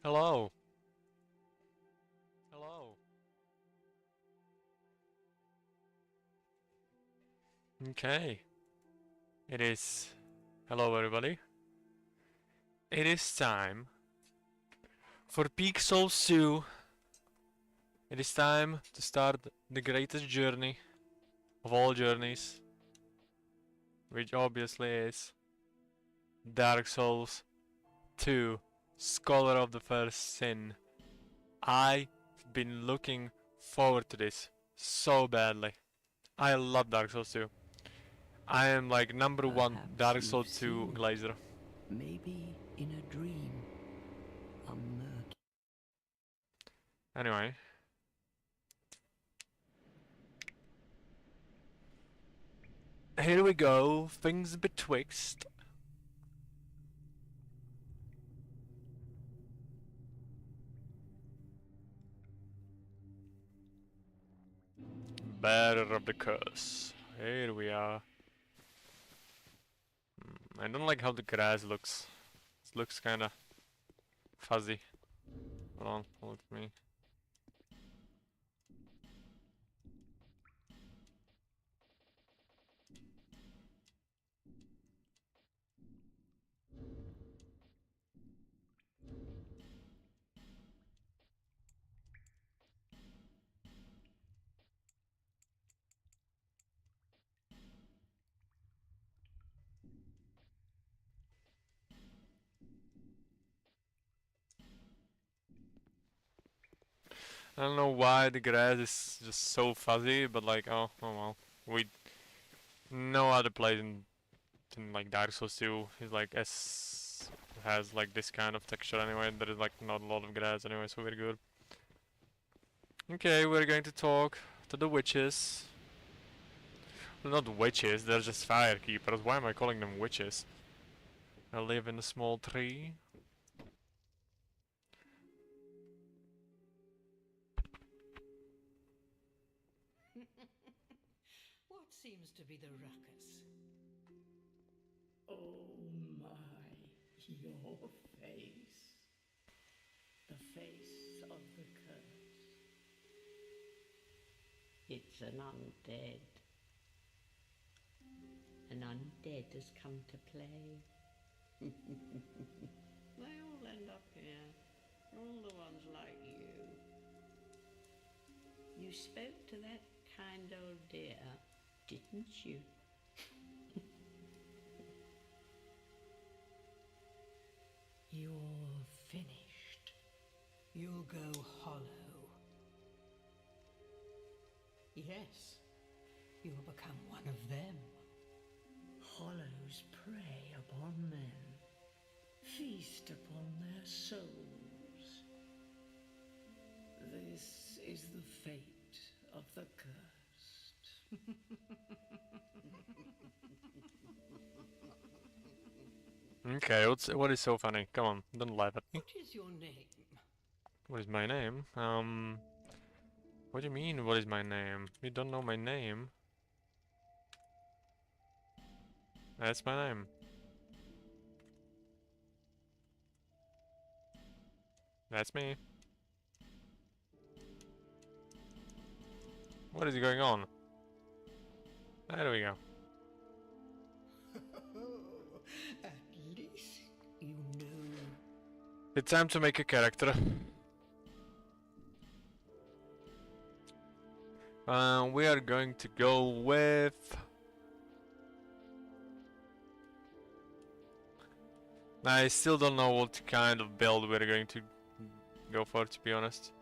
Hello. Hello. Okay. It is. Hello, everybody. It is time for Pixel Zoo. It is time to start the greatest journey of all journeys, which obviously is Dark Souls 2, Scholar of the First Sin. I've been looking forward to this so badly. I love Dark Souls 2. I am like number one Perhaps Dark Souls you've 2 seen it. glazer. Maybe in a dream. A murky. Anyway. Here we go, things betwixt. Bearer of the curse. Here we are. I don't like how the grass looks. It looks kinda fuzzy. Hold on, hold me. I don't know why the grass is just so fuzzy, but like, oh well. We no other place in like Dark Souls 2 is like has like this kind of texture anyway. There is like not a lot of grass anyway, so we're good. Okay, we're going to talk to the witches. Well, not witches, they're just fire keepers. Why am I calling them witches? I live in a small tree. What seems to be the ruckus? Oh my, your face. The face of the curse. It's an undead. An undead has come to play. They all end up here. All the ones like you. You spoke to that kind old dear, didn't you? You're finished. You'll go hollow. Yes, you'll become one of them. Hollows prey upon men, feast upon their souls. This is the fate of the cursed. Okay, what is so funny? Come on, don't laugh at me. What is your name? What is my name? What do you mean, what is my name? You don't know my name? That's my name. That's me. What is going on? There we go. At least you know. It's time to make a character. We are going to go with... I still don't know what kind of build we're going to go for, to be honest.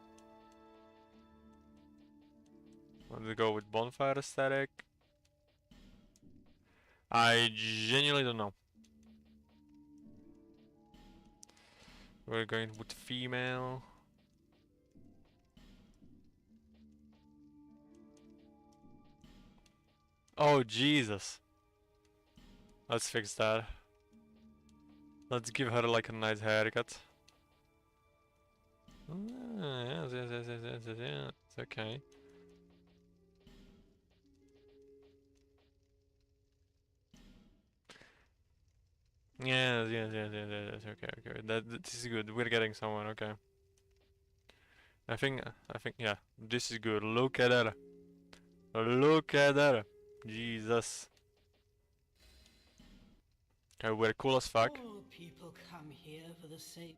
Let's go with bonfire aesthetic. I genuinely don't know. We're going with female. Oh, Jesus. Let's fix that. Let's give her like a nice haircut. Yes, yes, yes, yes, yes, yes, yes. It's okay. Yes. Okay. This is good. We're getting somewhere. Okay. I think, yeah, this is good. Look at that. Look at that. Jesus. Okay, we're cool as fuck. All people come here for the same.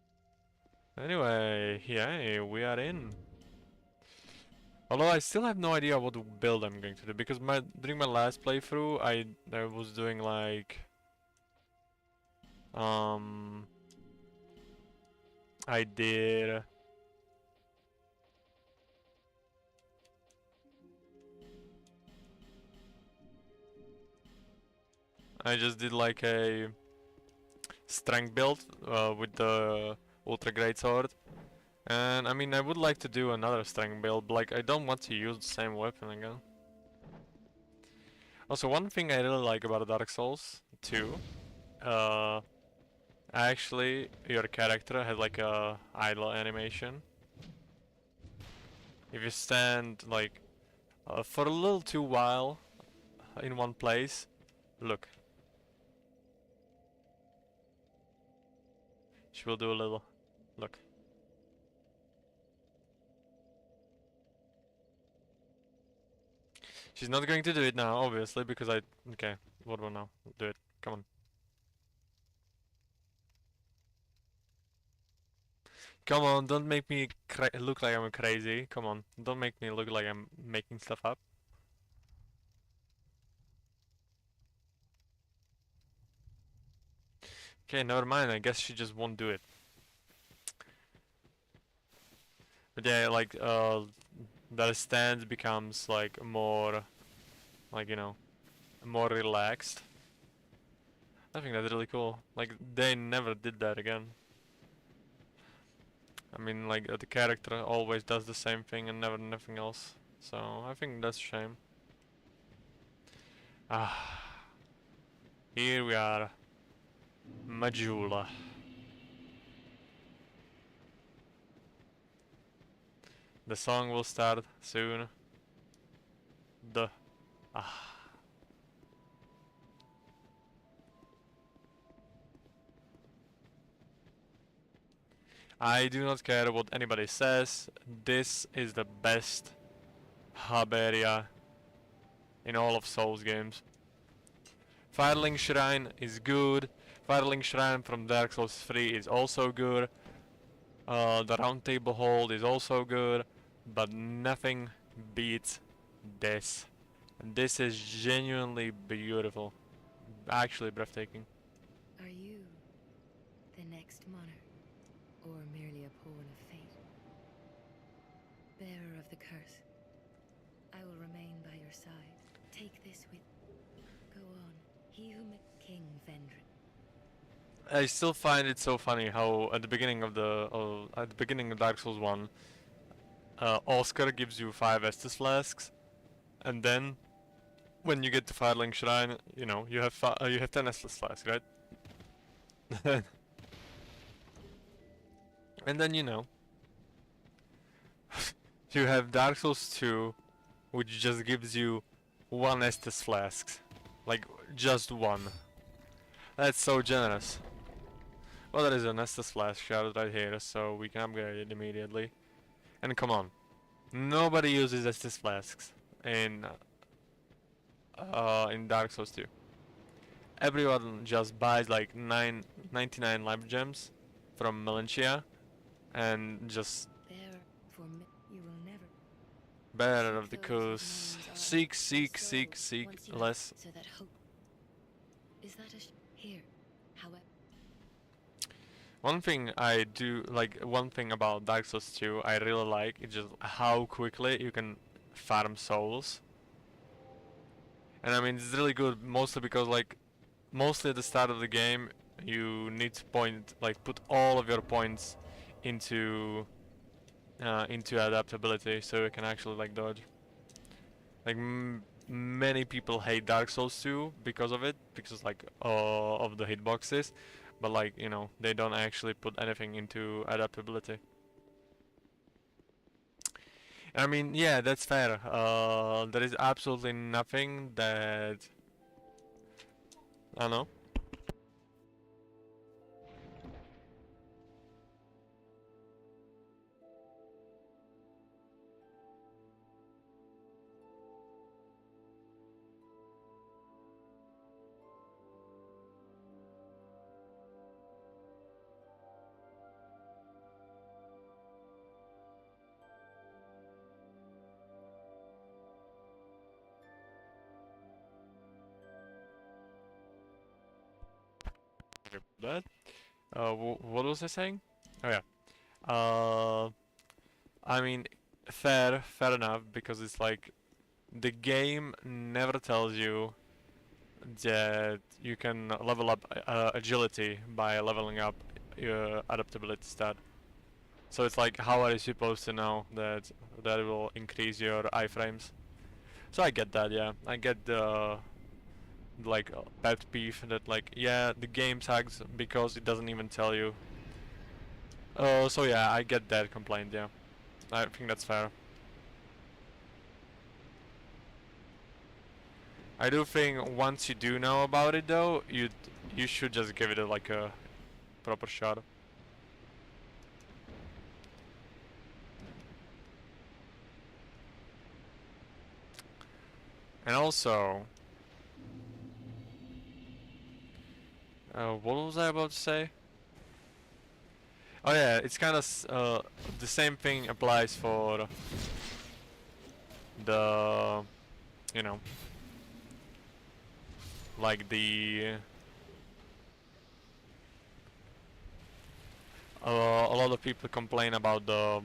Anyway, yeah, we are in. Although I still have no idea what build I'm going to do, because during my last playthrough I was doing like I did I just did like a strength build with the ultra great sword. And I mean, I would like to do another strength build, but like I don't want to use the same weapon again. Also, one thing I really like about Dark Souls 2, actually your character has like a idle animation. If you stand like for a little too while in one place, look. She will do a little, look. She's not going to do it now, obviously, because okay, what about now? Do it, come on. Come on, don't make me look like I'm crazy. Come on, don't make me look like I'm making stuff up. Okay, never mind, I guess she just won't do it. But yeah, like, that stance becomes like more, like, you know, more relaxed. I think that's really cool. Like, they never did that again. I mean, like, the character always does the same thing and never nothing else. So, I think that's a shame. Ah. Here we are. Majula. The song will start soon. I do not care what anybody says. This is the best hub area in all of Souls games. Firelink Shrine is good. Firelink Shrine from Dark Souls 3 is also good. The Round Table Hold is also good. But nothing beats this. And this is genuinely beautiful. Actually breathtaking. Are you the next monarch, or merely a pawn of fate? Bearer of the curse, I will remain by your side. Take this with. Go on, he who met King Vendrick. I still find it so funny how at the beginning of Dark Souls 1, Oscar gives you 5 Estus flasks, and then when you get to Firelink Shrine, you know, you have 10 Estus flasks, right? And then, you know, you have Dark Souls 2, which just gives you 1 Estus flasks. Like, just 1. That's so generous. Well, there is an Estus flask shard right here, so we can upgrade it immediately. And come on, nobody uses Estus flasks in Dark Souls 2. Everyone just buys like 99 life gems from Melentia and just Bearer for me, you will never. bearer of the Seek those whose curse. names are Seek, so seek, once you less. so that hope. Is that here? However. One thing I do like, one thing about Dark Souls 2 I really like is just how quickly you can farm souls. And I mean, it's really good mostly because like, mostly at the start of the game you need to put all of your points into adaptability so you can actually like dodge. Like many people hate Dark Souls 2 because of it, because like of the hitboxes. But like, you know, they don't actually put anything into adaptability. I mean, yeah, that's fair. There is absolutely nothing that, I don't know. Sorry about that. What was I saying? Oh yeah. Uh, I mean, fair enough, because it's like the game never tells you that you can level up agility by leveling up your adaptability stat. So it's like, how are you supposed to know that that will increase your iframes? So I get that, yeah. I get the like pet peeve that like, yeah, the game sucks because it doesn't even tell you. So yeah, I get that complaint, yeah. I think that's fair. I do think once you do know about it though, you should just give it like a proper shot. And also, what was I about to say? Oh yeah, it's kind of the same thing applies for the, you know, like the a lot of people complain about the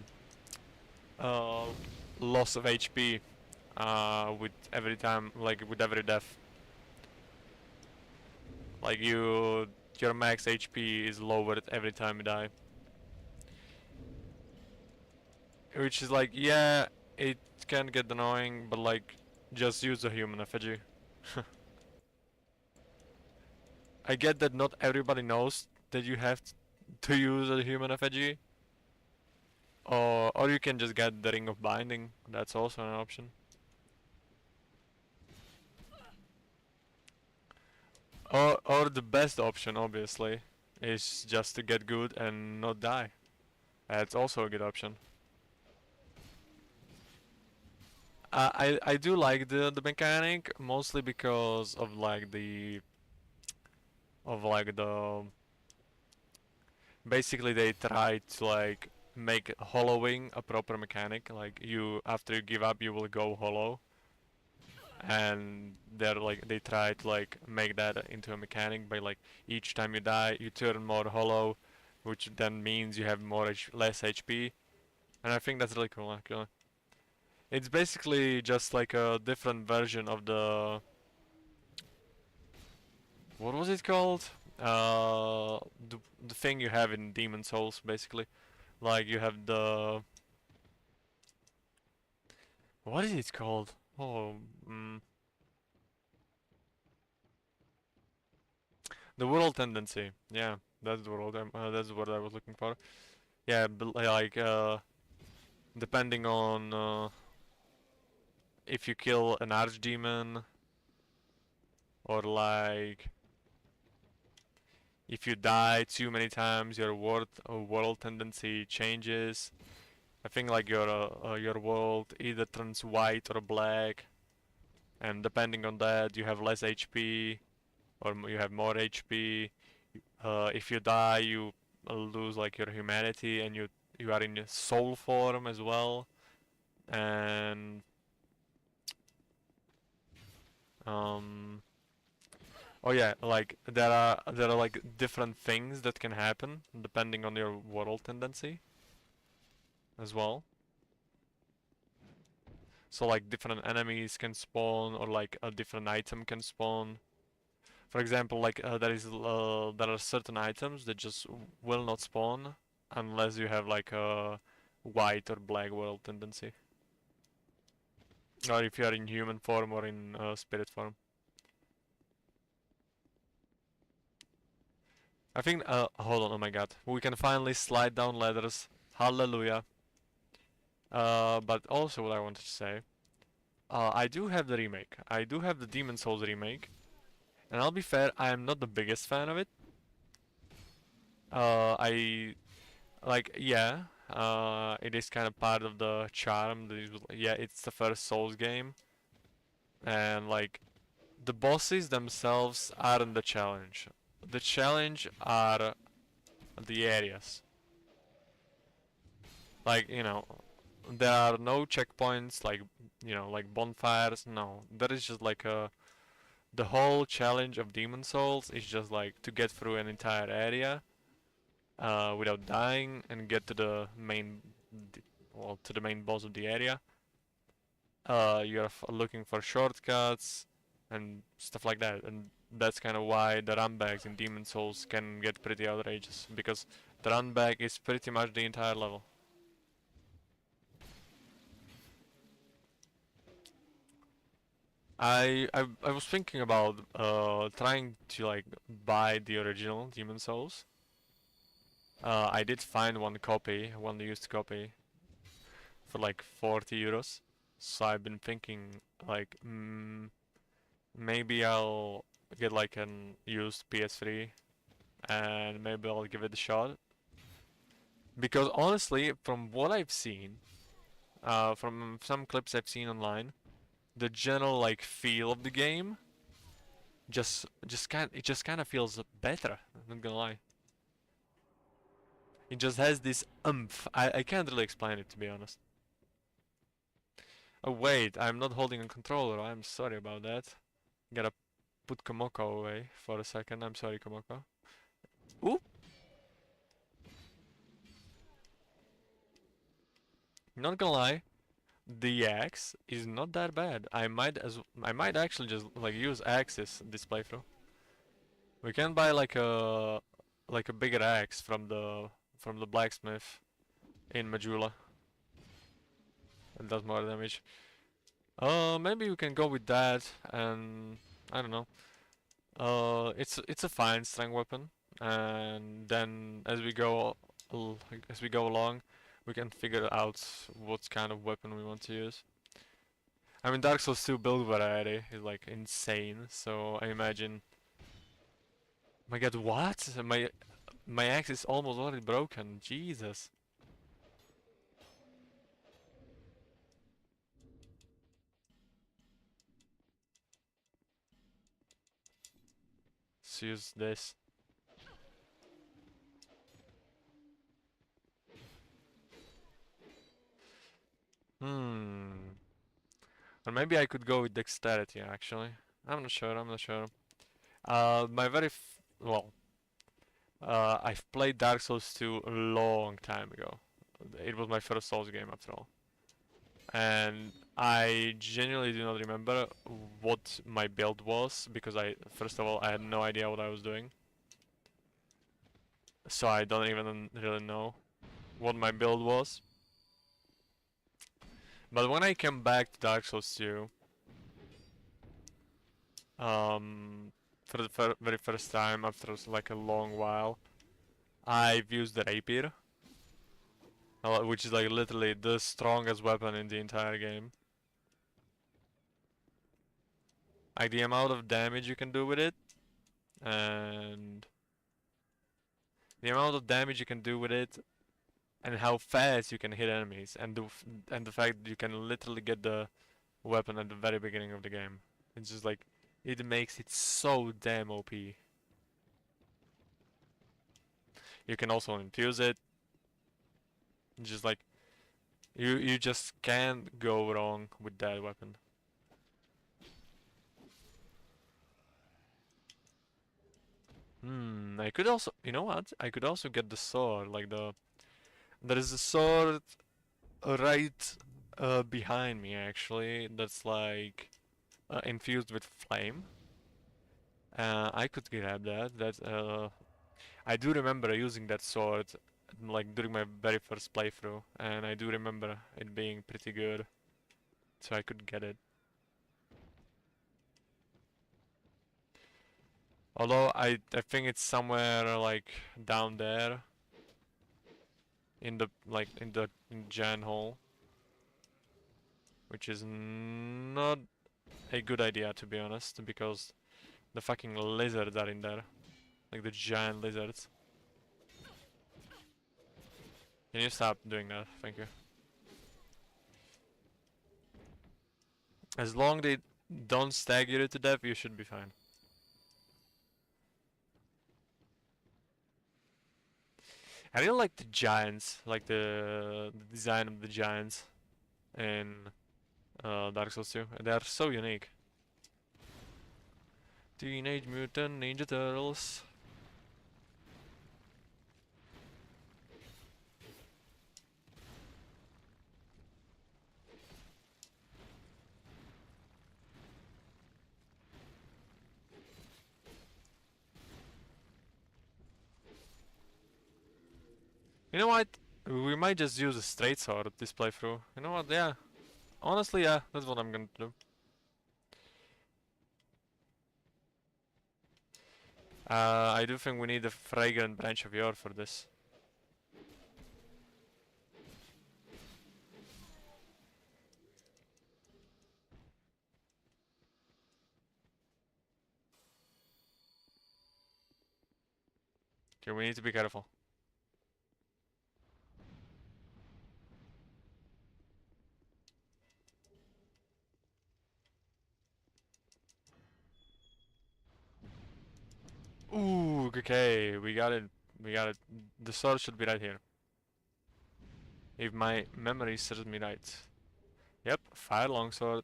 uh, loss of HP with every time, like with every death. Like your max HP is lowered every time you die. Which is like, yeah, it can get annoying, but like, just use a human effigy. I get that not everybody knows that you have to use a human effigy. Or you can just get the Ring of Binding, that's also an option. Or the best option, obviously, is just to get good and not die. That's also a good option. I do like the mechanic, mostly because of like the basically they try to like make hollowing a proper mechanic. Like, you, after you give up, you will go hollow, and they're like, they try to like make that into a mechanic by like each time you die you turn more hollow, which then means you have less HP, and I think that's really cool actually. It's basically just like a different version of what was it called? The thing you have in Demon Souls, basically. Like, you have what is it called? Oh, the world tendency. Yeah, that's the world. That's what I was looking for. Yeah, but like, depending on if you kill an archdemon, or like if you die too many times, your world tendency changes. I think like your world either turns white or black, and depending on that, you have less HP or you have more HP. If you die, you lose like your humanity, and you are in your soul form as well. And oh yeah, like there are like different things that can happen depending on your world tendency as well. So like different enemies can spawn, or like a different item can spawn. For example, like there are certain items that just will not spawn unless you have like a white or black world tendency, or if you are in human form or in spirit form. I think, hold on, oh my god. We can finally slide down ladders. Hallelujah. But also what I wanted to say, I do have the remake. I do have the Demon Souls remake. And I'll be fair, I am not the biggest fan of it. Yeah, it is kind of part of the charm. Yeah, it's the first Souls game. And like, the bosses themselves aren't the challenge. The challenge are the areas. Like, there are no checkpoints, like, like bonfires. No, there is just like the whole challenge of Demon Souls is just like to get through an entire area without dying and get to the main, well, to the main boss of the area. You're looking for shortcuts and stuff like that, and that's kind of why the run bags in Demon Souls can get pretty outrageous, because the run bag is pretty much the entire level. I was thinking about trying to like buy the original Demon Souls. I did find one used copy for like 40 euros. So I've been thinking like maybe I'll get like an used PS3 and maybe I'll give it a shot. Because honestly, from what I've seen, from some clips I've seen online, the general like feel of the game just kind of feels better. I'm not gonna lie. It just has this oomph. I can't really explain it, to be honest. Oh wait, I'm not holding a controller. I'm sorry about that. Gotta put Komoko away for a second. I'm sorry, Komoko. Ooh. Not gonna lie, the axe is not that bad. I might actually just like use axes this playthrough. We can buy like a bigger axe from the blacksmith in Majula. It does more damage. Maybe we can go with that, and I don't know. It's a fine strength weapon, and then as we go along, we can figure out what kind of weapon we want to use. I mean, Dark Souls 2 build variety is like insane, so I imagine. My God, what? My axe is almost already broken. Jesus. Let's use this. Or maybe I could go with dexterity actually. I'm not sure. My very I've played Dark Souls 2 a long time ago. It was my first Souls game after all. And I genuinely do not remember what my build was, because first of all, I had no idea what I was doing. So I don't even really know what my build was. But when I came back to Dark Souls 2, for the very first time after like a long while, I've used the rapier, which is like literally the strongest weapon in the entire game. Like the amount of damage you can do with it, and and how fast you can hit enemies, and the fact that you can literally get the weapon at the very beginning of the game. It's just like, it makes it so damn OP. You can also infuse it. Just like, you just can't go wrong with that weapon. I could also, you know what? I could also get the sword, like there is a sword right behind me actually, that's like infused with flame. I could grab that. I do remember using that sword like during my very first playthrough, and I do remember it being pretty good, so I could get it. Although I think it's somewhere like down there in the Jan hole, which is not a good idea, to be honest, because the fucking lizards are in there, like the giant lizards. Can you stop doing that? Thank you. As long as they don't stagger you to death, you should be fine. I really like the giants, like the design of the giants in Dark Souls 2. They are so unique. Teenage Mutant Ninja Turtles. You know what? We might just use a straight sword this playthrough. You know what? Yeah. Honestly, yeah, that's what I'm gonna do. I do think we need a fragrant branch of yore for this. Okay, we need to be careful. Ooh, okay, we got it. We got it. The sword should be right here. If my memory serves me right. Yep, fire longsword.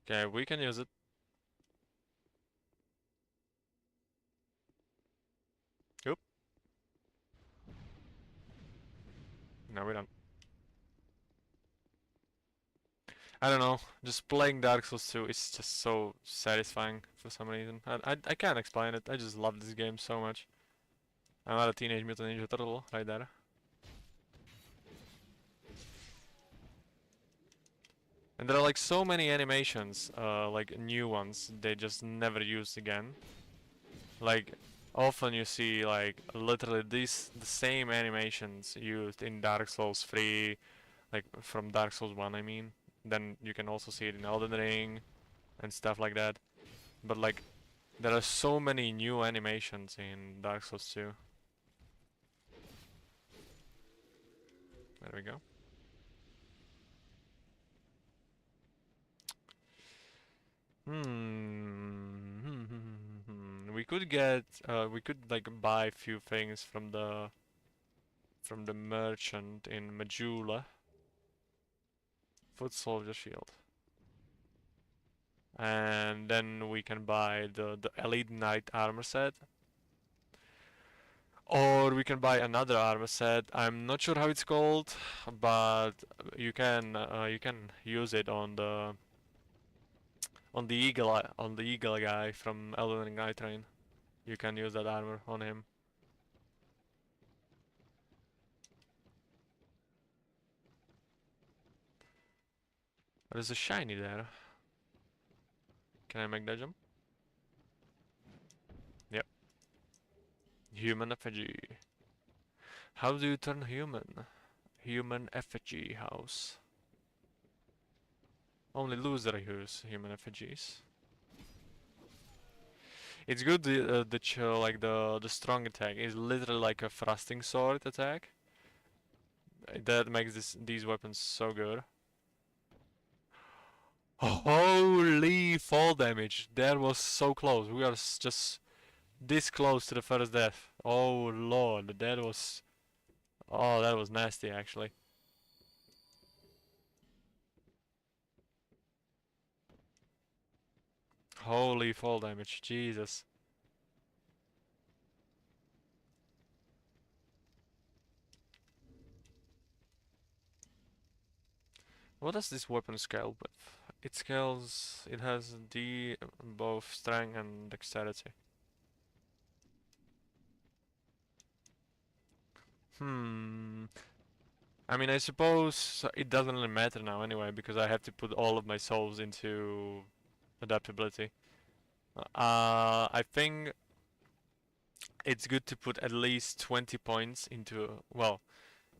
Okay, we can use it. Oop. No, we don't. I don't know, just playing Dark Souls 2 is just so satisfying for some reason. I can't explain it, I just love this game so much. I'm not a Teenage Mutant Ninja Turtle right there. And there are like so many animations, like new ones, they just never used again. Like, often you see like literally the same animations used in Dark Souls 3, like from Dark Souls 1 I mean. Then you can also see it in Elden Ring and stuff like that. But like, there are so many new animations in Dark Souls 2. There we go. We could get, we could like buy a few things from the merchant in Majula. Foot soldier shield. And then we can buy the elite knight armor set. Or we can buy another armor set. I'm not sure how it's called, but you can use it on the eagle guy from Elden Ring Night Train. You can use that armor on him. There's a shiny there. Can I make that jump? Yep. Human effigy. How do you turn human? Human effigy house. Only loser use human effigies. It's good like the strong attack is literally like a thrusting sword attack. That makes these weapons so good. Holy fall damage! That was so close. We are just this close to the first death. Oh lord, that was... Oh, that was nasty actually. Holy fall damage, Jesus. What does this weapon scale with? It scales, it has D both strength and dexterity. I mean, I suppose it doesn't really matter now anyway, because I have to put all of my souls into adaptability. I think it's good to put at least 20 points into, well,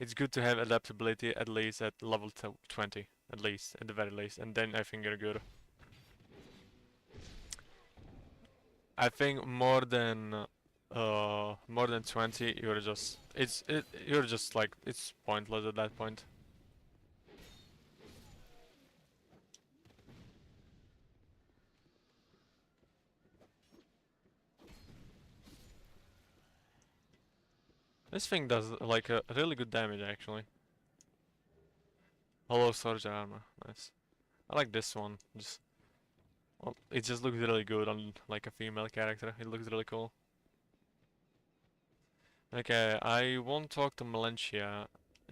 it's good to have adaptability at least at level 20, at least, at the very least, and then I think you're good. I think more than 20, you're just you're just like it's pointless at that point. This thing does like a really good damage actually. Hollow soldier armor, nice. I like this one. Just well, it just looks really good on like a female character. It looks really cool. Okay, I won't talk to Melentia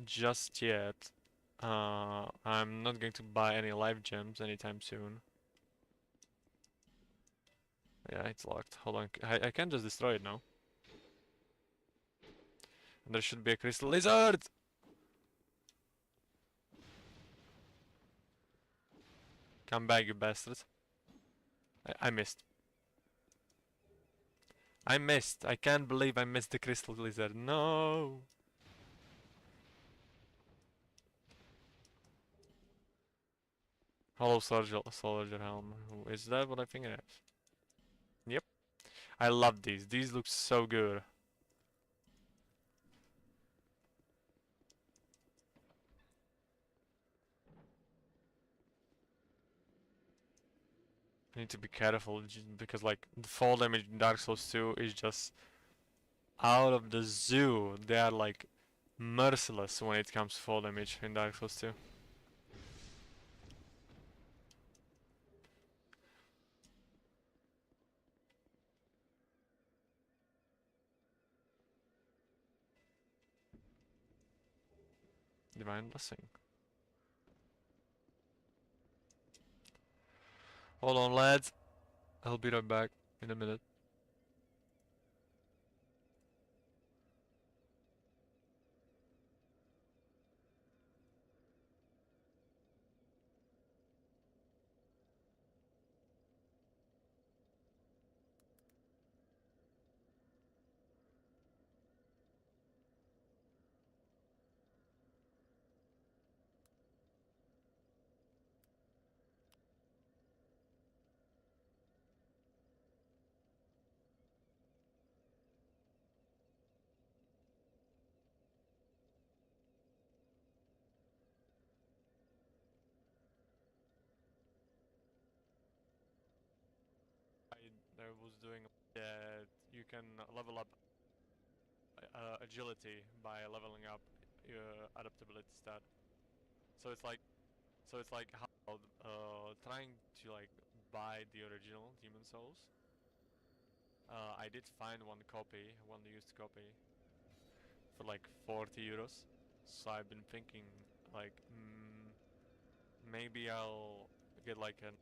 just yet. I'm not going to buy any life gems anytime soon. Yeah, it's locked. Hold on, I can just destroy it now. And there should be a crystal lizard! Come back, you bastard. I missed. I missed. I can't believe I missed the crystal lizard. No! Hollow soldier helm. Is that what I think it is? Yep. I love these. These look so good. I need to be careful because like the fall damage in Dark Souls 2 is just out of the zoo. They are like merciless when it comes to fall damage in Dark Souls 2. Divine Blessing. Hold on, lads. I'll be right back in a minute. I was doing that you can level up agility by leveling up your adaptability stat. So it's like, how trying to like buy the original Demon Souls. I did find one copy, one used copy, for like 40 euros. So I've been thinking like, maybe I'll get like an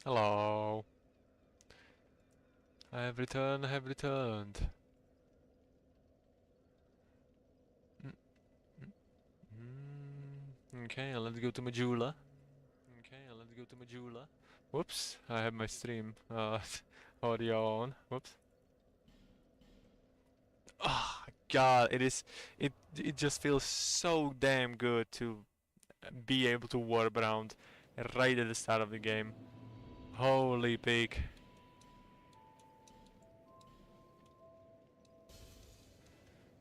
Hello. I have returned, I have returned. Okay, let's go to Majula. Okay, let's go to Majula. Whoops, I have my stream audio on. Whoops. Ah, God, it just feels so damn good to be able to warp around right at the start of the game. Holy pig.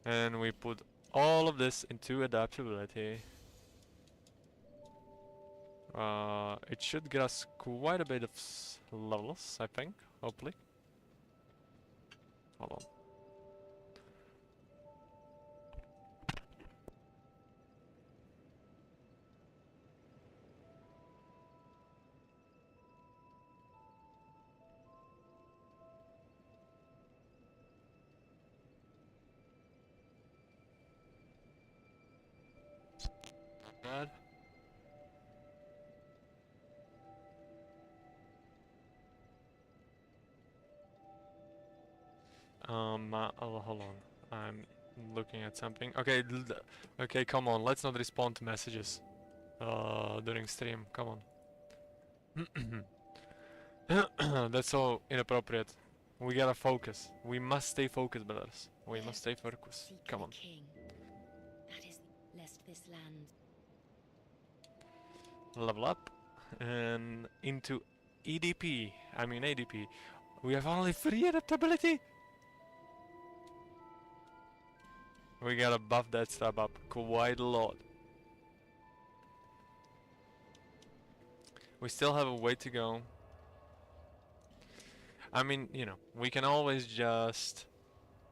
And we put all of this into adaptability. It should get us quite a bit of levels, I think, hopefully. Hold on. Bad. Oh, hold on. I'm looking at something. Okay, okay, come on. Let's not respond to messages during stream. Come on. That's so inappropriate. We gotta focus. We must stay focused, brothers. We must stay focused. Seek Come the on. king. That is, lest this land. Level up and into EDP. I mean ADP. We have only 3 adaptability. We gotta buff that stuff up quite a lot. We still have a way to go. I mean, you know, we can always just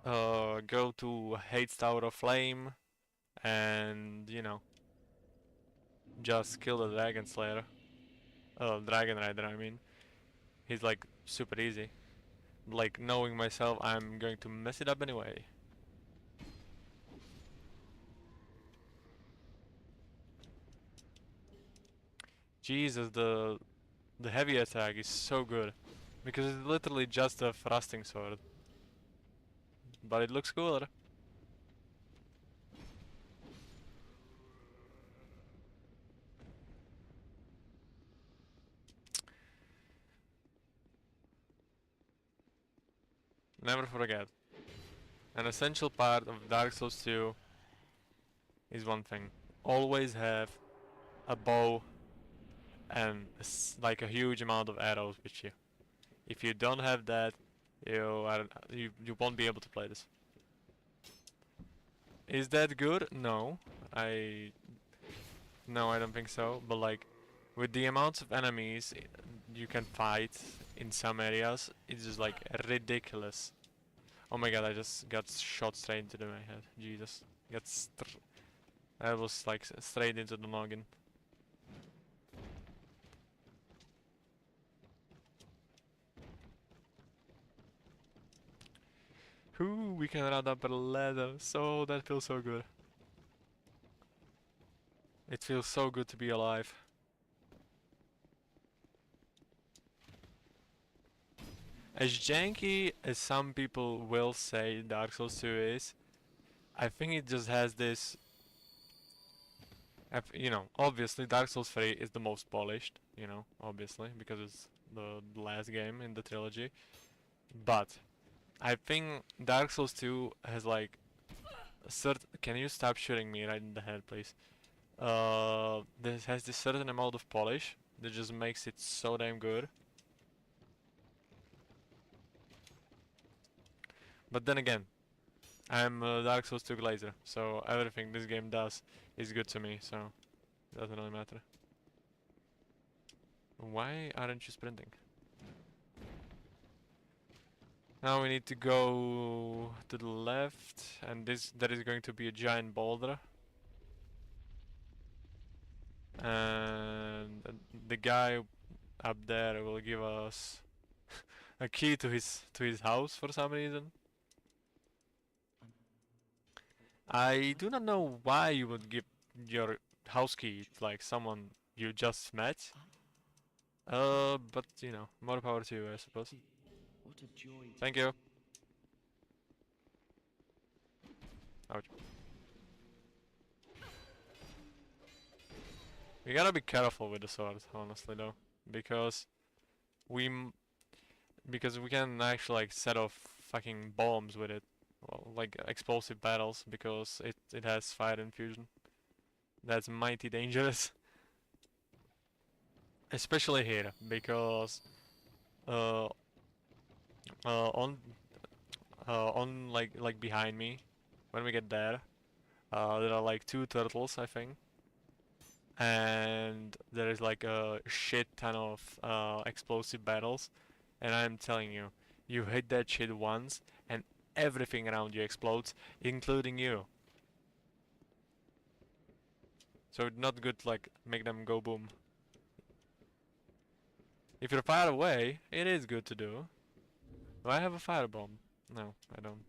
go to Hate's Tower of Flame and, you know, just kill the Dragon Slayer. Dragon Rider, I mean. He's like super easy. Like, knowing myself, I'm going to mess it up anyway. Jesus, the heavy attack is so good. Because it's literally just a thrusting sword. But it looks cooler. Never forget. An essential part of Dark Souls 2 is one thing. Always have a bow and like a huge amount of arrows with you. If you don't have that, you won't be able to play this. Is that good? No, I don't think so. But like, with the amounts of enemies you can fight in some areas, it's just like ridiculous. Oh my god! I just got shot straight into my head. Jesus, I was like straight into the noggin. Ooh, we can run up a ladder. So that feels so good. It feels so good to be alive. As janky as some people will say Dark Souls 2 is, I think it just has this... You know, obviously Dark Souls 3 is the most polished, you know, obviously, because it's the last game in the trilogy. But I think Dark Souls 2 has like a certain... Can you stop shooting me right in the head, please? This has this certain amount of polish that just makes it so damn good. But then again, I'm a Dark Souls 2 glazer, so everything this game does is good to me, so it doesn't really matter. Why aren't you sprinting? Now we need to go to the left, and there is going to be a giant boulder. And the guy up there will give us a key to his house for some reason. I do not know why you would give your house key to like someone you just met. But you know, more power to you, I suppose. What a joy. Thank you. Ouch. We gotta be careful with the sword, honestly, though, because we because we can actually like set off fucking bombs with it, well, like explosive battles, because it has fire infusion. That's mighty dangerous, especially here, because uh uh on on like behind me, when we get there, there are like 2 turtles, I think, and there is like a shit ton of explosive battles, and I'm telling you, you hit that shit once and everything around you explodes, including you. So it's not good to like make them go boom. If you're far away, it is good to do. Do I have a firebomb? No, I don't.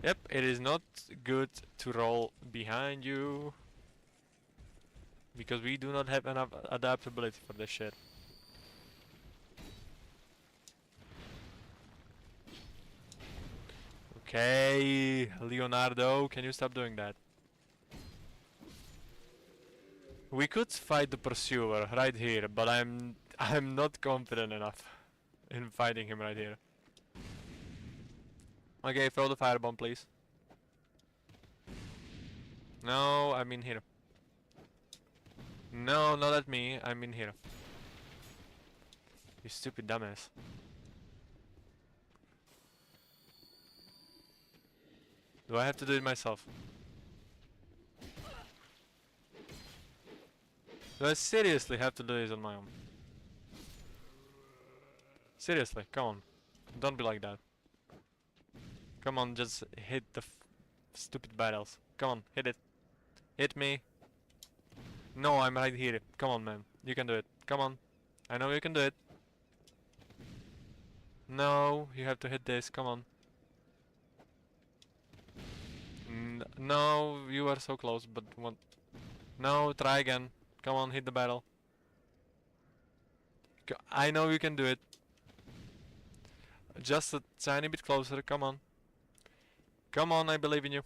Yep, it is not good to roll behind you, because we do not have enough adaptability for this shit. Okay, Leonardo, can you stop doing that? We could fight the pursuer right here, but I'm not confident enough in fighting him right here. Okay, throw the firebomb, please. No, I mean here. No, not at me, I mean here. You stupid dumbass. Do I have to do it myself? Do I seriously have to do this on my own? Seriously, come on. Don't be like that. Come on, just hit the stupid battles. Come on, hit it. Hit me. No, I'm right here. Come on, man. You can do it. Come on. I know you can do it. No, you have to hit this. Come on. No, you are so close, but what? No, try again. Come on, hit the battle. I know you can do it. Just a tiny bit closer. Come on. Come on, I believe in you.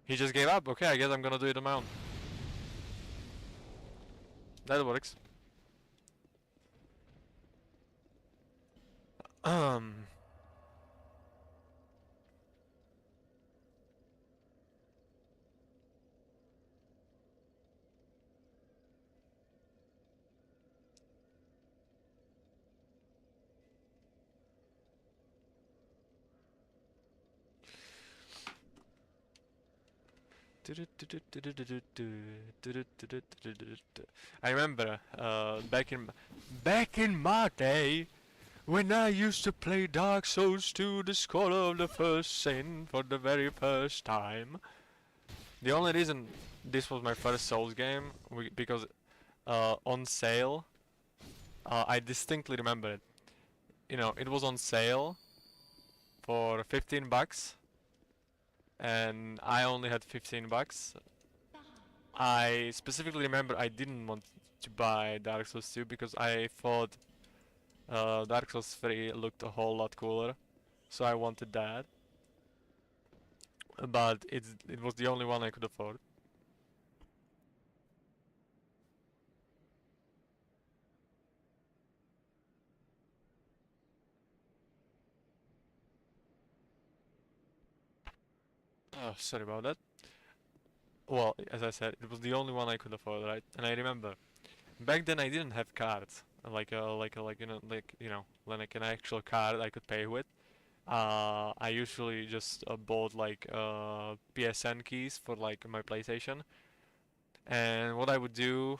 He just gave up. Okay, I guess I'm gonna do it on my own. That works. I remember back in my day when I used to play Dark Souls 2, the Scholar of the First Sin, for the very first time. The only reason this was my first Souls game because on sale, I distinctly remember it. You know, it was on sale for 15 bucks, and I only had 15 bucks. I specifically remember I didn't want to buy Dark Souls 2 because I thought Dark Souls 3 looked a whole lot cooler, so I wanted that. But it was the only one I could afford. Oh, sorry about that. Well, as I said, it was the only one I could afford, right? And I remember back then I didn't have cards, like an actual card I could pay with. I usually just bought like PSN keys for like my PlayStation, and what I would do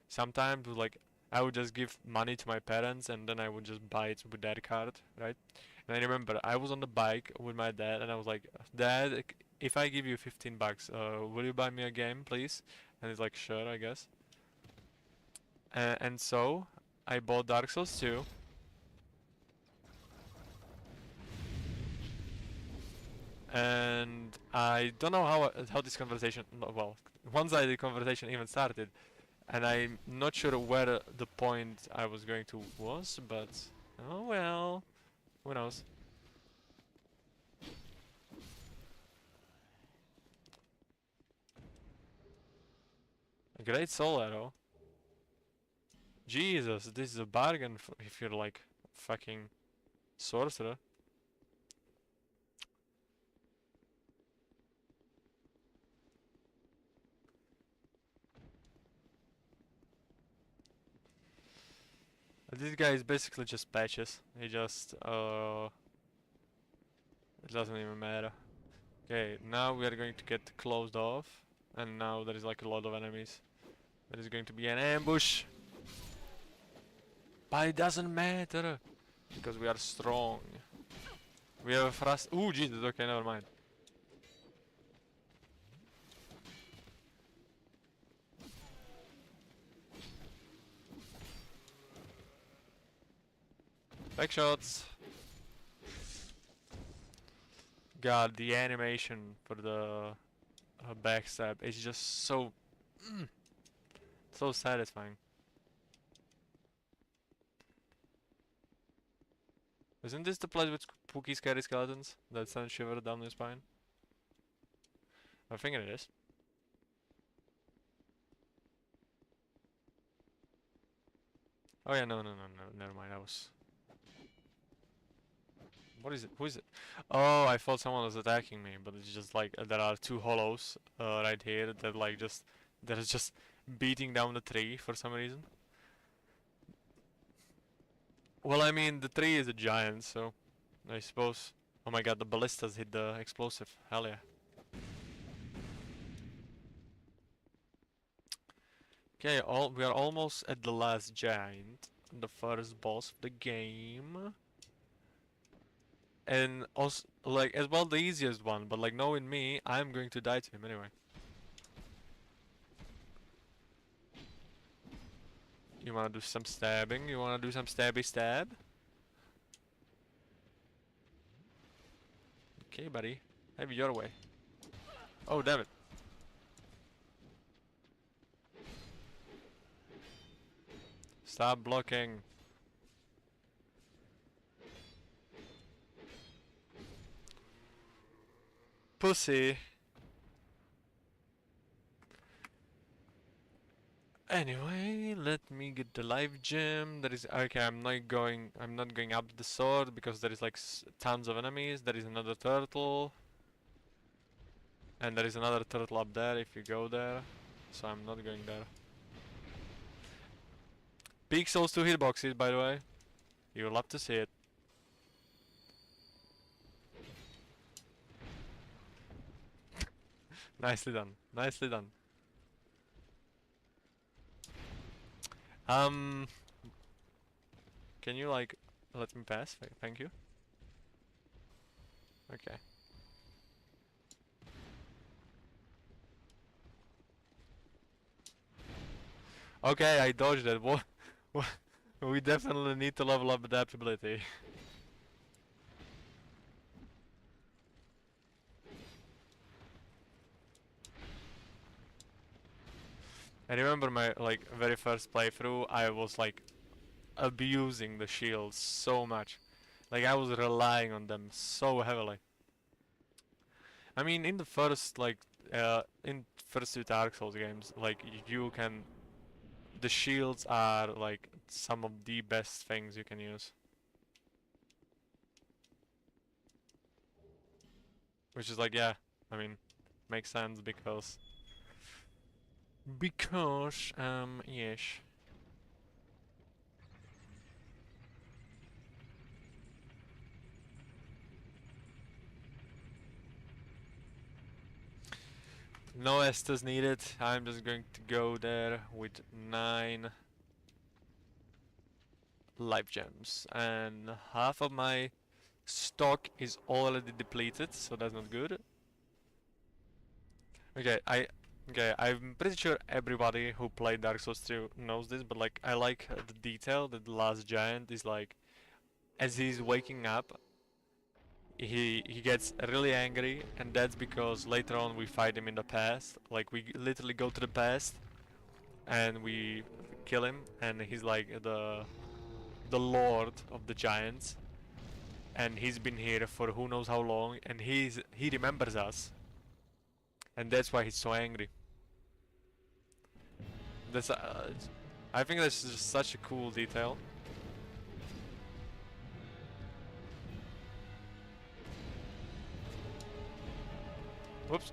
sometimes was like I would just give money to my parents and then I would just buy it with that card, right? And I remember I was on the bike with my dad and I was like, Dad, if I give you 15 bucks, will you buy me a game, please? And he's like, sure, I guess. And so I bought Dark Souls 2. and I don't know how this conversation. Well, once the conversation even started, and I'm not sure where the point I was going to was, but oh well, who knows? A great soul arrow. Jesus, this is a bargain if you're like fucking sorcerer. This guy is basically just patches. He just it doesn't even matter. Okay, now we are going to get closed off, and now there is like a lot of enemies. There is going to be an ambush. But it doesn't matter because we are strong. We have a thrust. Ooh, Jesus. Okay, never mind. Back shots. God, the animation for the backstab is just so so satisfying. Isn't this the place with spooky, scary skeletons that send shiver down your spine? I think it is. Oh yeah, no, never mind. I was. What is it? Who is it? Oh, I thought someone was attacking me, but it's just like there are two hollows right here that like that is just beating down the tree for some reason. Well, I mean, the tree is a giant, so I suppose. Oh my god, the ballistas hit the explosive. Hell yeah. Okay, we are almost at the last giant, the first boss of the game. And also, like, as well the easiest one, but like, knowing me, I'm going to die to him anyway. You wanna do some stabbing? You wanna do some stabby stab? Okay, buddy. Have it your way. Oh, damn it. Stop blocking. Pussy. Anyway, let me get the life gem. There is okay. I'm not going up the sword because there is like tons of enemies. There is another turtle, and there is another turtle up there if you go there. So I'm not going there. Big Souls 2 hitboxes, by the way. You'll love to see it. Nicely done. Nicely done. Can you like let me pass? Thank you. Okay. Okay, I dodged it. What? We definitely need to level up adaptability. I remember my like very first playthrough, I was like abusing the shields so much. Like I was relying on them so heavily. I mean, in the first like in first two Dark Souls games, like you can, the shields are like some of the best things you can use. Which is like, yeah, I mean, makes sense because yes. No Estus needed. I'm just going to go there with 9 life gems, and half of my stock is already depleted, so that's not good. Okay, I'm pretty sure everybody who played Dark Souls 2 knows this, but like I like the detail that the last giant is like, as he's waking up, he gets really angry, and that's because later on we fight him in the past. Like we literally go to the past and we kill him, and he's like the lord of the giants, and he's been here for who knows how long, and he remembers us, and that's why he's so angry. That's I think that's just such a cool detail. Whoops.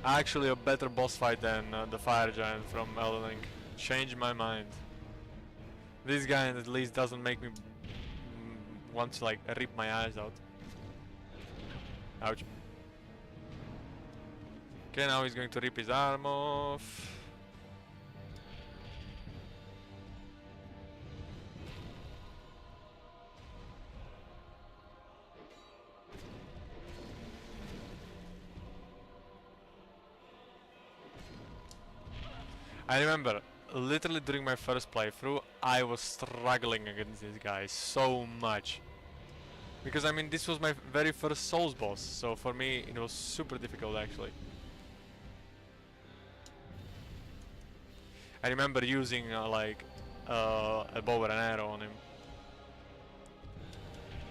Actually, a better boss fight than the fire giant from Elden Ring. Changed my mind. This guy at least doesn't make me want to like rip my eyes out. Ouch. Okay, now he's going to rip his arm off. I remember, literally during my first playthrough, I was struggling against this guy so much. Because I mean, this was my very first Souls boss, so for me it was super difficult actually. I remember using like a bow and arrow on him.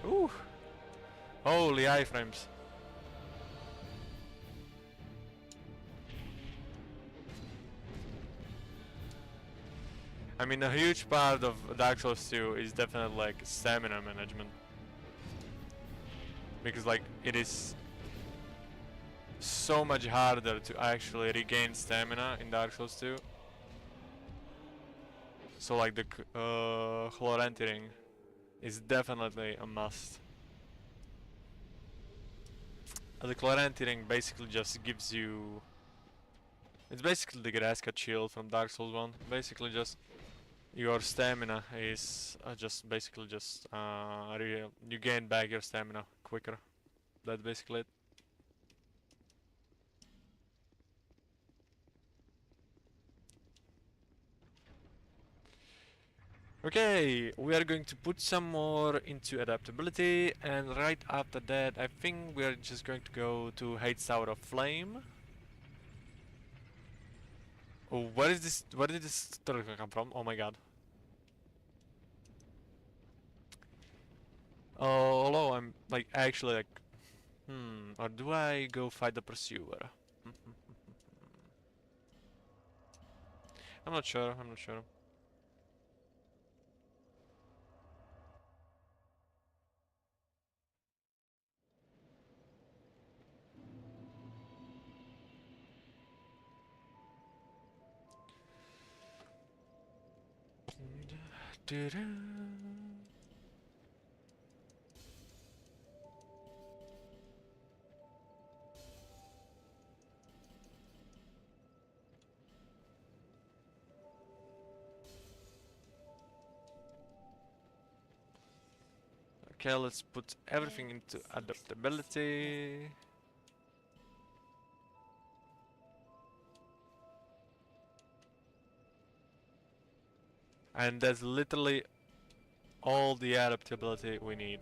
Ooh! Holy iframes. I mean, a huge part of Dark Souls 2 is definitely like stamina management. Because like, it is so much harder to actually regain stamina in Dark Souls 2. So like the Chloranthy ring is definitely a must. The Chloranthy ring basically just gives you... It's basically the Graska shield from Dark Souls 1. Basically just your stamina is just basically just you gain back your stamina quicker. That's basically it. Okay, we are going to put some more into adaptability, and right after that I think we are just going to go to Hade's Tower of Flame. Oh, where is this? Where did this turtle come from? Oh my god. Oh, although I'm like actually like, or do I go fight the pursuer? I'm not sure. I'm not sure. Okay, let's put everything into adaptability. And that's literally all the adaptability we need.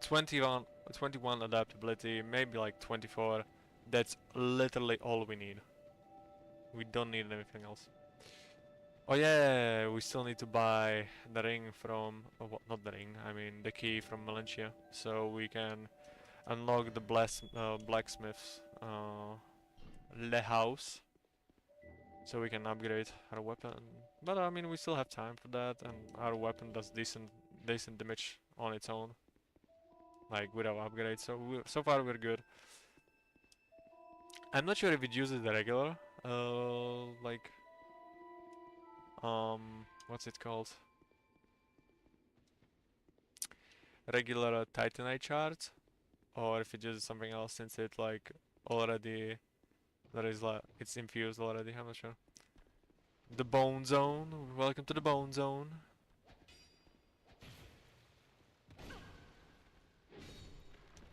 21 adaptability, maybe like 24. That's literally all we need. We don't need anything else. Oh yeah, we still need to buy the ring from... Oh, not the ring, I mean the key from Valencia. So we can unlock the blacksmith's le house. So we can upgrade our weapon. But I mean, we still have time for that, and our weapon does decent damage on its own. Like without upgrade, so so far we're good. I'm not sure if it uses the regular, like, what's it called? Regular Titanite shards, or if it uses something else, since it like already there is like it's infused already. I'm not sure. The Bone Zone. Welcome to the Bone Zone.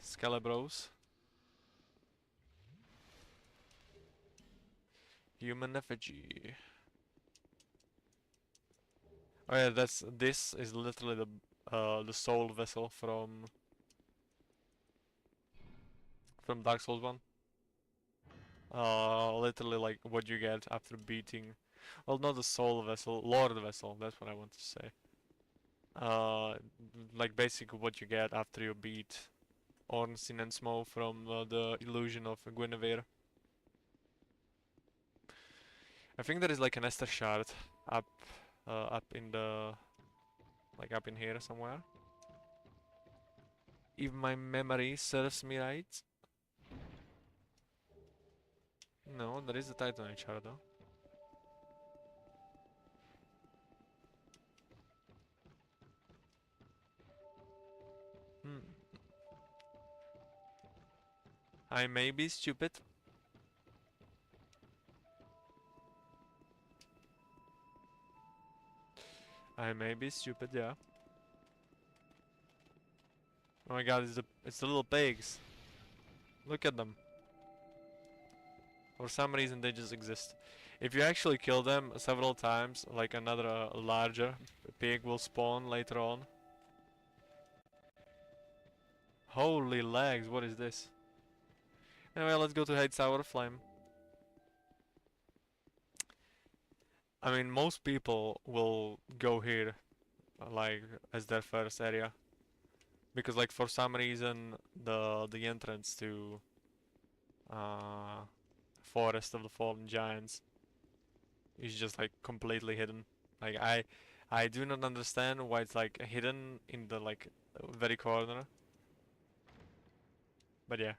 Scalabros. Human effigy. Oh yeah, this is literally the soul vessel from Dark Souls 1. Literally like what you get after beating, well, not the soul vessel, Lord vessel, that's what I wanted to say. Like basically what you get after you beat Ornstein and Smough from the Illusion of Guinevere. I think there is like an Esther shard up in the, like up in here somewhere, if my memory serves me right. No, there is a Titanite shard though. I may be stupid. I may be stupid, yeah. Oh my god, it's the little pigs. Look at them. For some reason they just exist. If you actually kill them several times, like another larger pig will spawn later on. Holy legs, what is this? Anyway, let's go to Hades Tower Flame. I mean, most people will go here, like, as their first area. Because, like, for some reason, the entrance to Forest of the Fallen Giants is just, like, completely hidden. Like, I do not understand why it's, like, hidden in the, like, very corner. But yeah.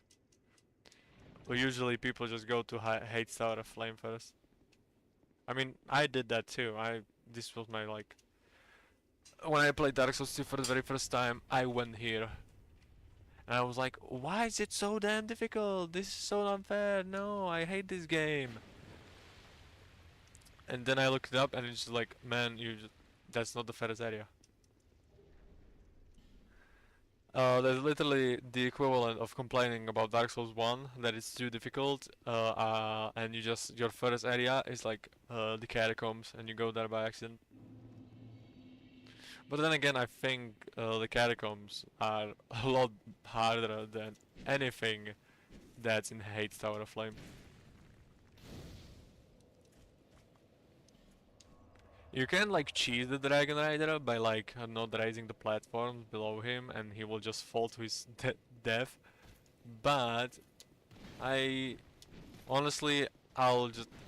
Well, usually people just go to Hades Tower Flame first. I mean, I did that too. This was my, like, when I played Dark Souls 2 for the very first time, I went here. And I was like, why is it so damn difficult? This is so unfair. No, I hate this game. And then I looked it up and it's just like, man, that's not the fairest area. That's literally the equivalent of complaining about Dark Souls 1 that it's too difficult, and your first area is like the catacombs, and you go there by accident. But then again, I think the catacombs are a lot harder than anything that's in Hades Tower of Flame. You can like cheese the Dragon Rider by like not raising the platforms below him and he will just fall to his death. But honestly,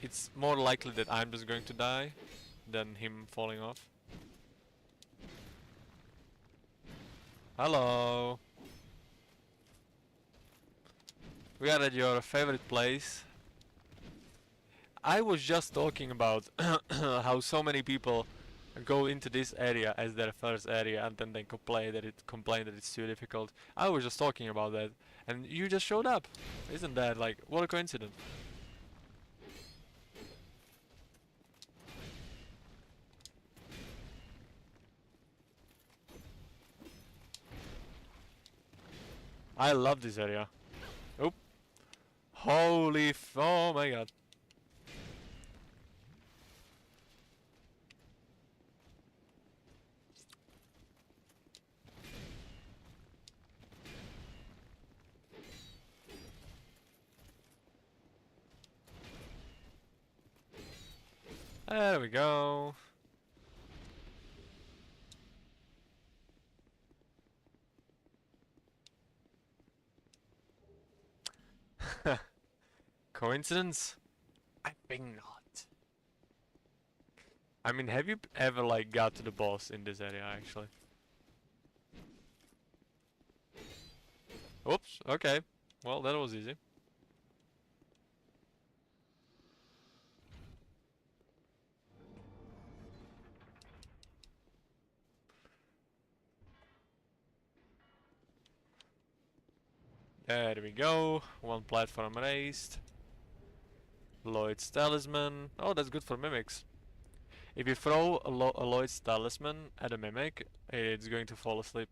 it's more likely that I'm just going to die than him falling off. Hello. We are at your favorite place. I was just talking about how so many people go into this area as their first area and then they complain that it's too difficult. I was just talking about that and you just showed up. Isn't that like, what a coincidence? I love this area. Oop. Holy oh my god. There we go. Coincidence? I think not. I mean, have you ever like got to the boss in this area actually? Oops, okay. Well, that was easy. There we go. One platform raised. Lloyd's Talisman. Oh, that's good for mimics. If you throw a Lloyd's Talisman at a mimic, it's going to fall asleep.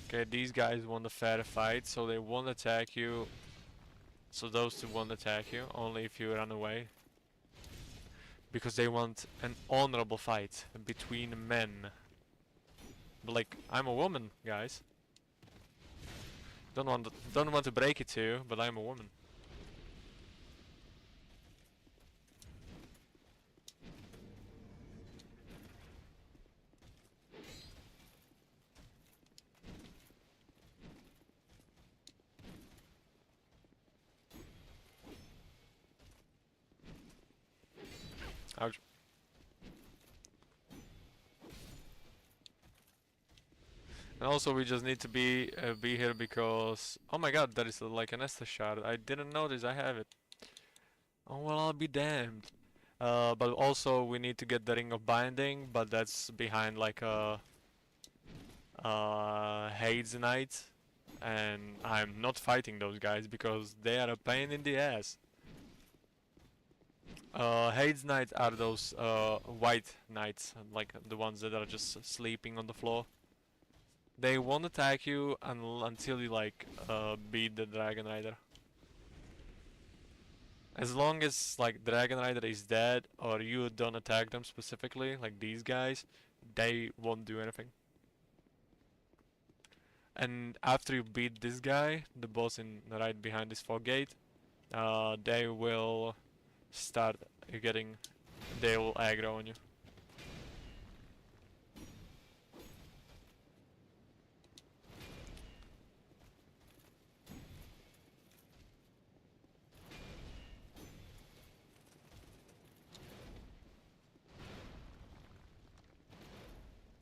Okay, these guys want a fair fight, so they won't attack you. So those two won't attack you, only if you run away. because they want an honorable fight between men. But like, I'm a woman, guys. Don't want to break it to you, but I'm a woman. Ouch. And also we just need to be here because, oh my god, there is like an Estus shard. I didn't notice I have it. Oh well, I'll be damned. But also we need to get the Ring of Binding, but that's behind like a Hades Knight, and I'm not fighting those guys because they are a pain in the ass. Hades Knights are those white knights, like the ones that are just sleeping on the floor. They won't attack you until you like beat the Dragon Rider. As long as like Dragon Rider is dead or you don't attack them specifically, like these guys, they won't do anything. And after you beat this guy, the boss in right behind this fog gate, they will start getting, they will aggro on you.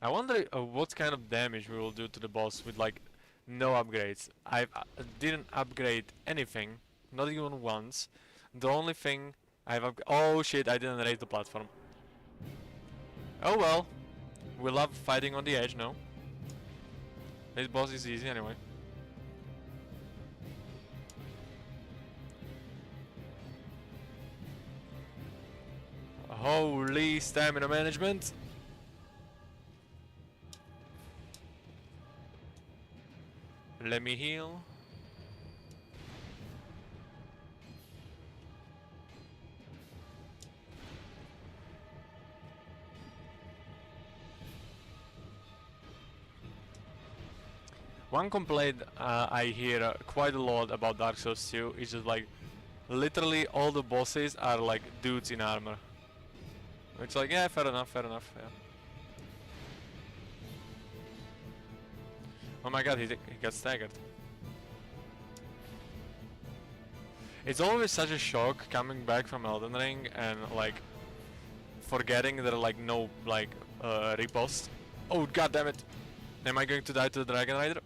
I wonder what kind of damage we will do to the boss with like no upgrades. I didn't upgrade anything, not even once. The only thing oh shit, I didn't raise the platform. Oh well, we love fighting on the edge, no? This boss is easy anyway. Holy stamina management! Let me heal. One complaint I hear quite a lot about Dark Souls 2 is just like literally all the bosses are like dudes in armor. It's like, yeah, fair enough, yeah. Oh my god, he got staggered. It's always such a shock coming back from Elden Ring and like forgetting there are like no like riposte. Oh god damn it! Am I going to die to the Dragon Rider?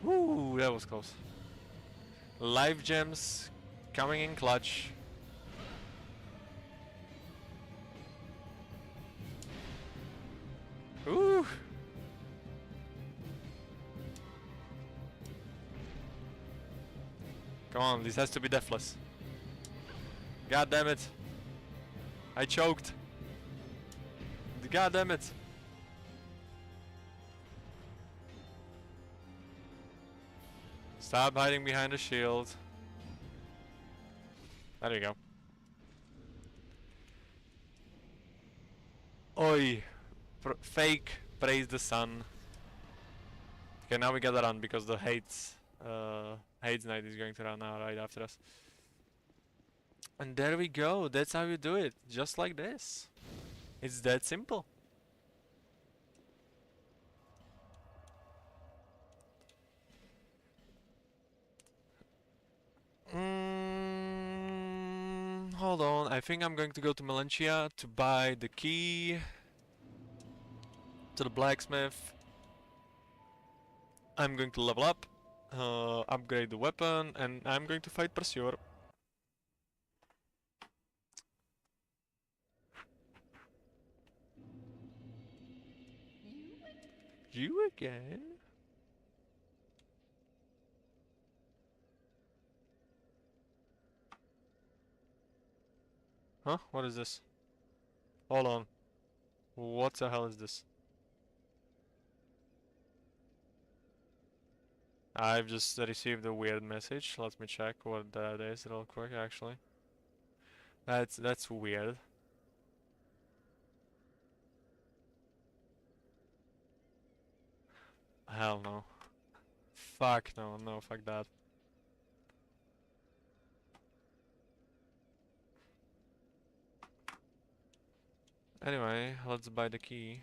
Woo, that was close. Life gems coming in clutch. Ooh. Come on, this has to be deathless. God damn it. I choked. God damn it. Stop hiding behind the shield. There you go. Oi. Fake praise the sun. Okay, now we gotta run because the Hades Knight is going to run now right after us. And there we go. That's how you do it. Just like this. It's that simple. Hold on. I think I'm going to go to Melantia to buy the key to the blacksmith. I'm going to level up, upgrade the weapon, and I'm going to fight Pursuer. You again? Huh? What is this? Hold on. What the hell is this? I've just received a weird message. Let me check what that is real quick, actually. That's weird. Hell no. Fuck no, no, fuck that. Anyway, let's buy the key.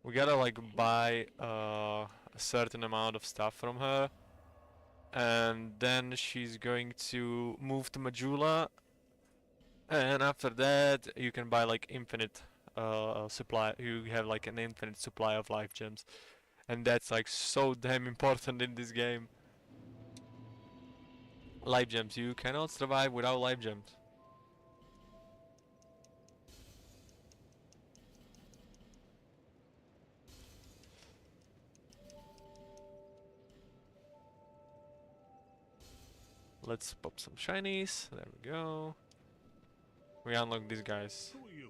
We gotta like buy a certain amount of stuff from her, and then she's going to move to Majula, and after that you can buy like infinite supply. You have like an infinite supply of life gems, and that's like so damn important in this game. Life gems. You cannot survive without life gems. Let's pop some shinies. There we go. We unlock these guys. Who are you?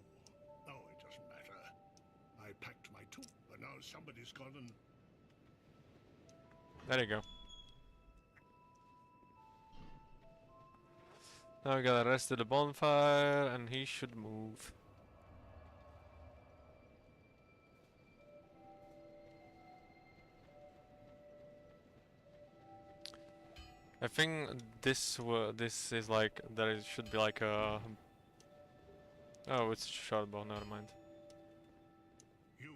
Oh, it doesn't matter. I packed my tooth, but now somebody's gone and... There you go. Now we got the rest of the bonfire, and he should move. I think this is like there should be like a. Oh, it's a short bow. Never mind. You.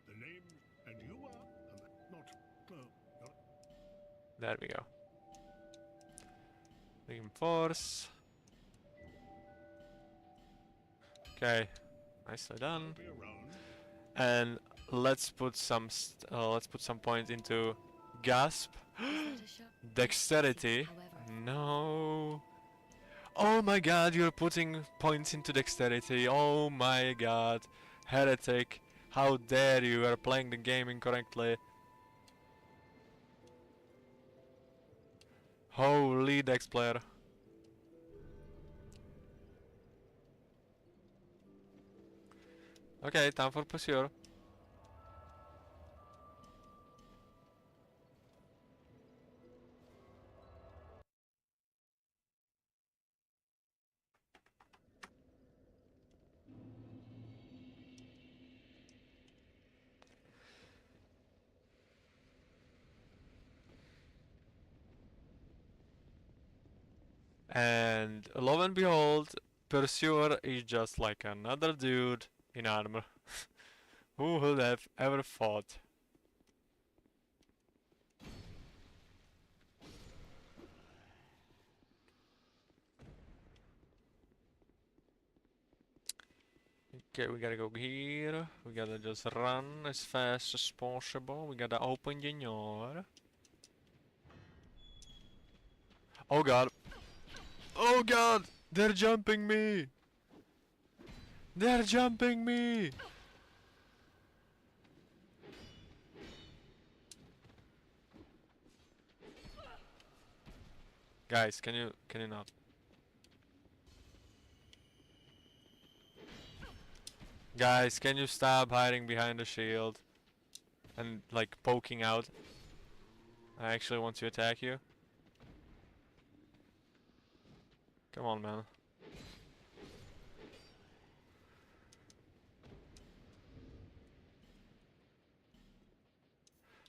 The name... And you are... not... not... There we go. Reinforce. Okay, nicely done. be around. And let's put some points into gasp. Is that a shop? Dexterity. However, No. Oh my god, you're putting points into dexterity. Oh my god. Heretic. How dare you are playing the game incorrectly. Holy dex player. Okay, time for Pursuer. And lo and behold, Pursuer is just like another dude in armor. Who would have ever thought? Okay, we gotta go here. We gotta just run as fast as possible. We gotta open the door. Oh god. Oh god! They're jumping me! They're jumping me! Guys, can you not? Guys, can you stop hiding behind the shield and like poking out? I actually want to attack you. Come on, man.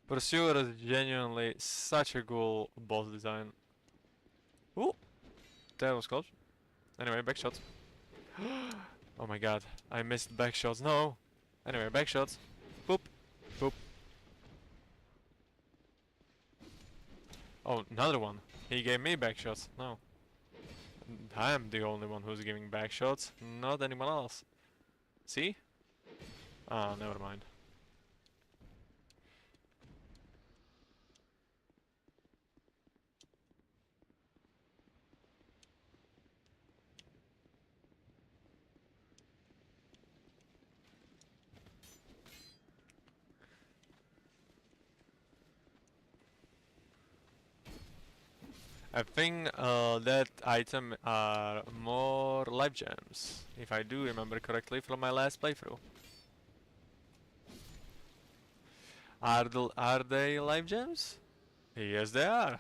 Pursuer is genuinely such a cool boss design. Ooh, that was close. Anyway, back shots. Oh my god, I missed back shots. No. Anyway, back shots. Boop, boop. Oh, another one. He gave me back shots. No. I'm the only one who's giving back shots, not anyone else. See? Ah, never mind. I think that item are more life gems, if I do remember correctly from my last playthrough. Are they life gems? Yes, they are.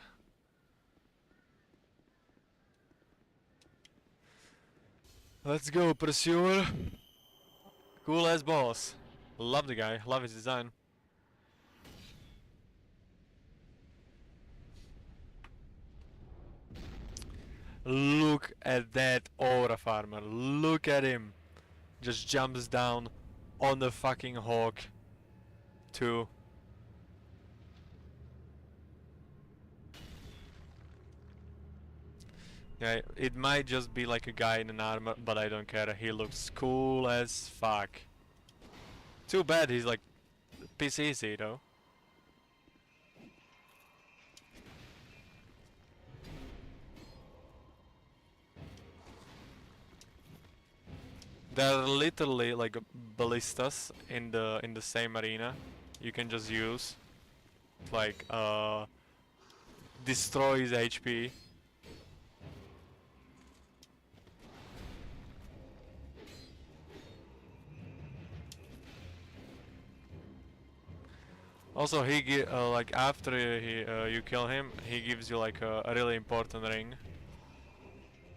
Let's go, Pursuer. Cool as boss. Love the guy, love his design. Look at that aura farmer. Look at him. Just jumps down on the fucking hawk. Too. Yeah, it might just be like a guy in an armor, but I don't care. He looks cool as fuck. Too bad he's like piece easy though. There are literally like ballistas in the same arena. You can just use like destroys HP. Also, like after you kill him, he gives you like a really important ring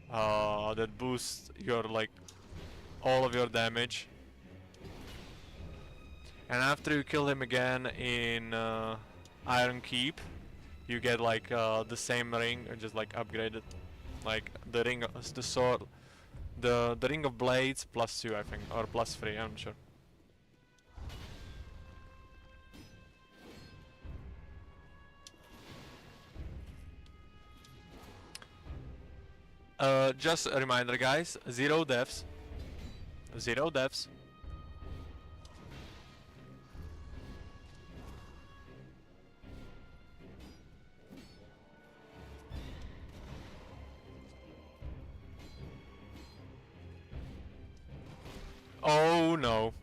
that boosts your like all of your damage. And after you kill him again in Iron Keep, you get like the same ring, just like upgraded, like the ring, the sword, the ring of blades +2, I think, or +3. I'm not sure. Just a reminder, guys, 0 deaths. 0 deaths. Oh no.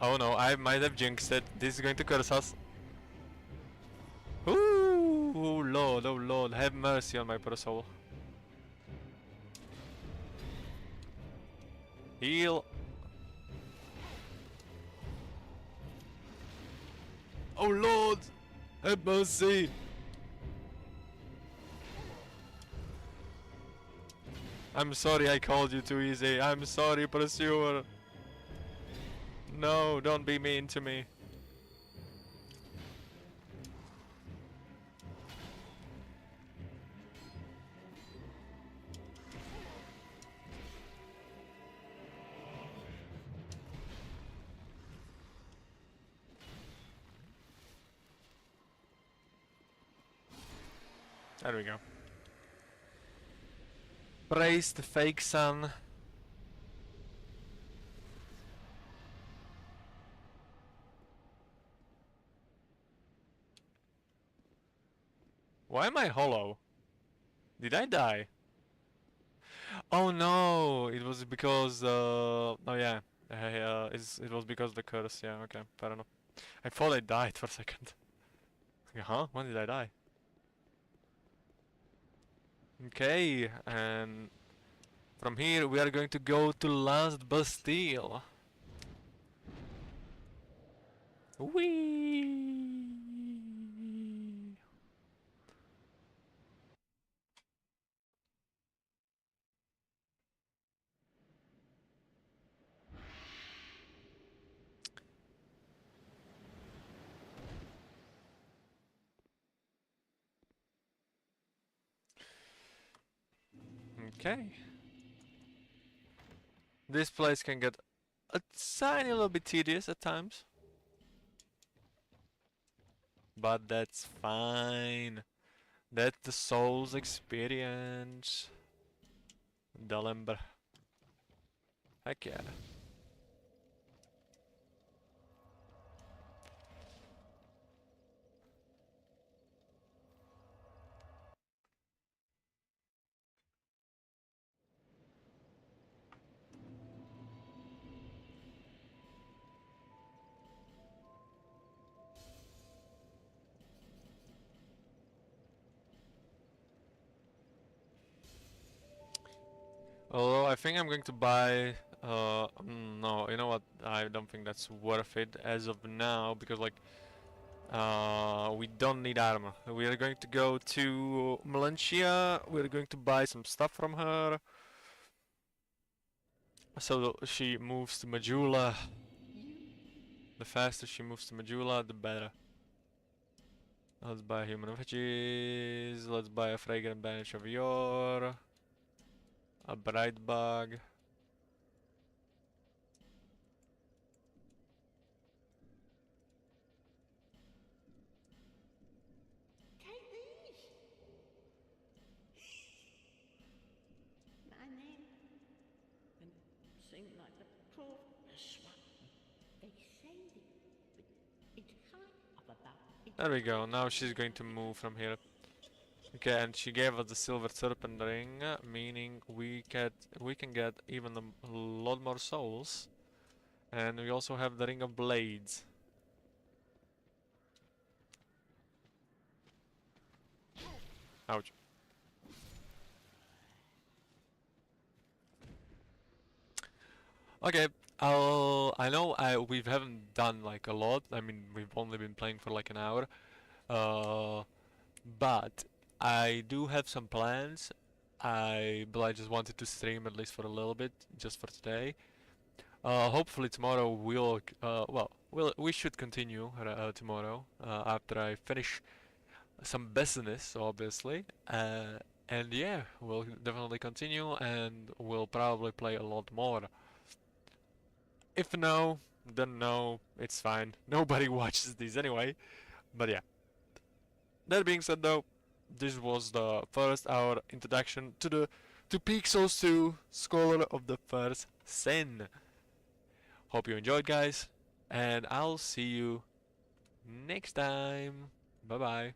Oh no, I might have jinxed it. This is going to curse us. Ooh, oh lord, have mercy on my poor soul. Heal. Oh lord, have mercy. I'm sorry I called you too easy. I'm sorry, Pursuer. No, don't be mean to me. There we go. Praise the fake sun. Why am I hollow? Did I die? Oh no, it was because oh yeah, it was because of the curse. Yeah, okay, fair enough. I thought I died for a second. Huh? When did I die? Okay, and from here we are going to go to Last Bastille. Whee! Okay. This place can get a tiny little bit tedious at times. But that's fine. That's the soul's experience. Dalember. Heck yeah. Although I think I'm going to buy. No, you know what? I don't think that's worth it as of now because like, we don't need armor. We are going to go to Melantia. We're going to buy some stuff from her. So she moves to Majula. The faster she moves to Majula, the better. Let's buy human effigies. Let's buy a fragrant bench of yore. A bright bug. Take these. My name. And sing like the crow. The swan. They say it, but it's kind of about. There we go. Now she's going to move from here. Okay, and she gave us the silver serpent ring, meaning we can get even a lot more souls, and we also have the ring of blades. Ouch. Okay, I know we haven't done like a lot. I mean, we've only been playing for like an hour, but I do have some plans. But I just wanted to stream at least for a little bit, just for today. Hopefully tomorrow we should continue tomorrow after I finish some business, obviously. And yeah, we'll definitely continue, and we'll probably play a lot more. If no, then no, it's fine. Nobody watches these anyway. But yeah. That being said though, this was the first hour introduction to Peak Souls 2 Scholar of the First Sin. Hope you enjoyed, guys, and I'll see you next time. Bye bye.